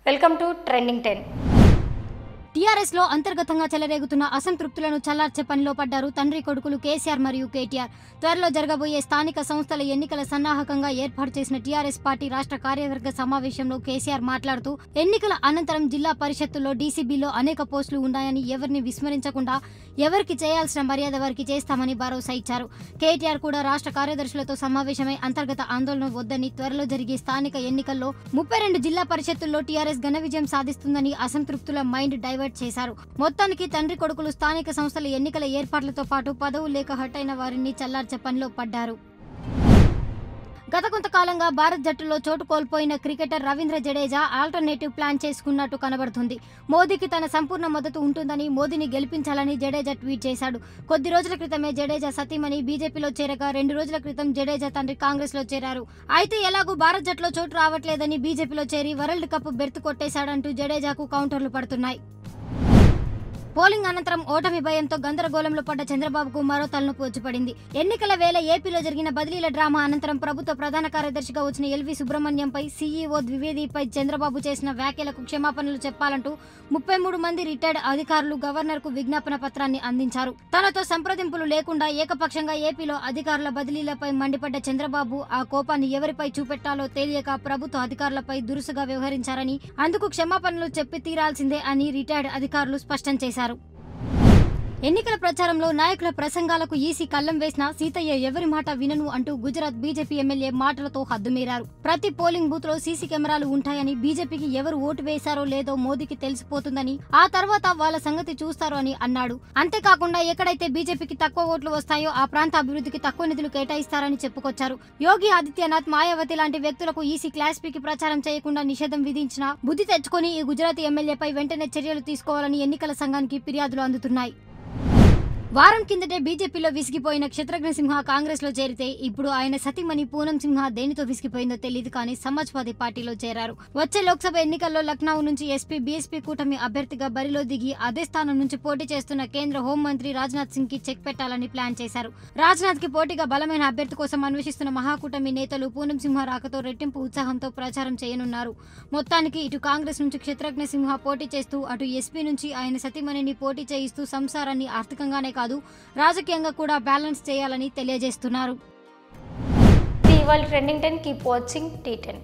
Welcome to trending 10. TRS లో అంతర్గతంగా చెలరేగుతున్న అసంతృప్తులను చల్లార్చే పనిలో పడ్డారు తండ్రి కొడుకులు కేసీఆర్ మరియు కేటీఆర్. త్వరలో జరగబోయే స్థానిక సంస్థల ఎన్నికల సన్నాహకంగా ఏర్పాటు చేసిన టీఆర్ఎస్ పార్టీ రాష్ట్ర కార్యవర్గ సమావేశంలో కేసీఆర్ మాట్లాడుతూ ఎన్నికల అనంతరం జిల్లా పరిషత్తుల్లో డీసీబీలో అనేక పోస్టులు ఉన్నాయని ఎవరిని విస్మరించకుండా ఎవరికి చేయాల్సిన మర్యాద వారికి చేస్తామని భరోసా ఇచ్చారు. కేటీఆర్ కూడా రాష్ట్ర కార్యదర్శులతో సమావేశమై అంతర్గత ఆందోళన వద్దని త్వరలో జరిగే స్థానిక ఎన్నికల్లో 32 జిల్లా పరిషత్తుల్లో టీఆర్ఎస్ ఘన విజయం సాధిస్తుందని అసంతృప్తుల మైండ్ డైవర్ట్ చేశారు. మొత్తానికి తండ్రి కొడుకులు స్థానిక సంస్థల ఎన్నికల ఏర్పాట్లతో పాటు పదవులు లేక హట్ అయిన వారిని చల్లార్చే పనిలో పడ్డారు. గత కొంతకాలంగా భారత్ జట్టులో చోటు కోల్పోయిన cricketer Ravindra Jadeja alternative plan చేసుకున్నట్టు కనబడుతుంది. మోదీకి తన సంపూర్ణ మద్దతు ఉంటుందని, మోదీని గెలిపించాలని జడేజా ట్వీట్ చేశాడు. కొద్ది రోజుల క్రితమే జడేజా సతీమణి బీజేపీలో చేరగా 2 రోజుల క్రితం జడేజా తండ్రి కాంగ్రెస్ లో చేరారు. అయితే ఎలాగూ భారత్ జట్టులో చోటు రావట్లేదని బీజేపీలో చేరి వరల్డ్ కప్ బెర్త్ కొట్టేశాడంటూ జడేజాకు కౌంటర్లు పడుతున్నాయి. పోలింగ్ అనంతరం ఓటమి భయంతో గందరగోళంలో పడ్డ చంద్రబాబుకు మరో తలనొప్పి వచ్చి పడింది. ఎన్నికల వేళ ఏపీలో జరిగిన బదిలీల డ్రామా అనంతరం ప్రభుత్వ ప్రధాన కార్యదర్శిగా వచ్చిన ఎల్వి సుబ్రహ్మణ్యంపై సీఈఓ ద్వివేదిపై చంద్రబాబు చేసిన వ్యాఖ్యలకు క్షమాపణలు చెప్పాలంటూ 33 మంది రిటైర్డ్ అధికారులు గవర్నర్ కు విజ్ఞాపన పత్రాన్ని అందించారు. తనతో సంప్రదింపులు లేకుండా ఏకపక్షంగా ఏపీలో అధికారుల బదిలీలపై మండిపడ్డ చంద్రబాబు ఆ కోపాన్ని ఎవరిపై చూపెట్టాలో తెలియక ప్రభుత్వ అధికారులపై దురుసుగా వ్యవహరించారని, అందుకు క్షమాపణలు చెప్పి తీరాల్సిందే అని రిటైర్డ్ అధికారులు స్పష్టం చేశారు. ఎన్నికల ప్రచారంలో నాయకుల ప్రసంగాలకు ఈసీ కళ్లం వేసిన సీతయ్య ఎవరి మాట వినను అంటూ గుజరాత్ బీజేపీ ఎమ్మెల్యే మాటలతో హద్దుమీరారు. ప్రతి పోలింగ్ బూత్ లో సీసీ కెమెరాలు ఉంటాయని, బీజేపీకి ఎవరు ఓటు వేశారో లేదో మోదీకి తెలిసిపోతుందని, ఆ తర్వాత వాళ్ళ సంగతి చూస్తారు అని అన్నాడు. అంతేకాకుండా ఎక్కడైతే బీజేపీకి తక్కువ ఓట్లు వస్తాయో ఆ ప్రాంత అభివృద్ధికి తక్కువ నిధులు కేటాయిస్తారని చెప్పుకొచ్చారు. యోగి ఆదిత్యనాథ్, మాయావతి లాంటి వ్యక్తులకు ఈసీ క్లాస్ పీకి ప్రచారం చేయకుండా నిషేధం విధించినా బుద్ధి తెచ్చుకొని ఈ గుజరాతీ ఎమ్మెల్యేపై వెంటనే చర్యలు తీసుకోవాలని ఎన్నికల సంఘానికి ఫిర్యాదులు అందుతున్నాయి. వారం కిందటే బీజేపీలో విసిగిపోయిన క్షత్రఘ్న సింహ కాంగ్రెస్ లో చేరితే ఇప్పుడు ఆయన సతీమణి పూనం సింహ దేనితో విసిగిపోయిందో తెలియదు కానీ సమాజ్వాదీ పార్టీలో చేరారు. వచ్చే లోక్సభ ఎన్నికల్లో లక్నో నుంచి ఎస్పీ బీఎస్పీ కూటమి అభ్యర్థిగా బరిలో దిగి అదే స్థానం నుంచి పోటీ చేస్తున్న కేంద్ర హోంమంత్రి రాజ్నాథ్ సింగ్ కి చెక్ పెట్టాలని ప్లాన్ చేశారు. రాజ్నాథ్ కి పోటీగా బలమైన అభ్యర్థి కోసం అన్వేషిస్తున్న మహాకూటమి నేతలు పూనం సింహ రాకతో రెట్టింపు ఉత్సాహంతో ప్రచారం చేయనున్నారు. మొత్తానికి ఇటు కాంగ్రెస్ నుంచి క్షత్రఘ్న సింహ పోటీ చేస్తూ, అటు ఎస్పీ నుంచి ఆయన సతీమణిని పోటీ చేయిస్తూ సంసారాన్ని ఆర్థికంగానే కాదు రాజకీయంగా కూడా బ్యాలెన్స్ చేయాలని తెలియజేస్తున్నారు. ఇవాళ ట్రెండింగ్ 10. Keep watching T10.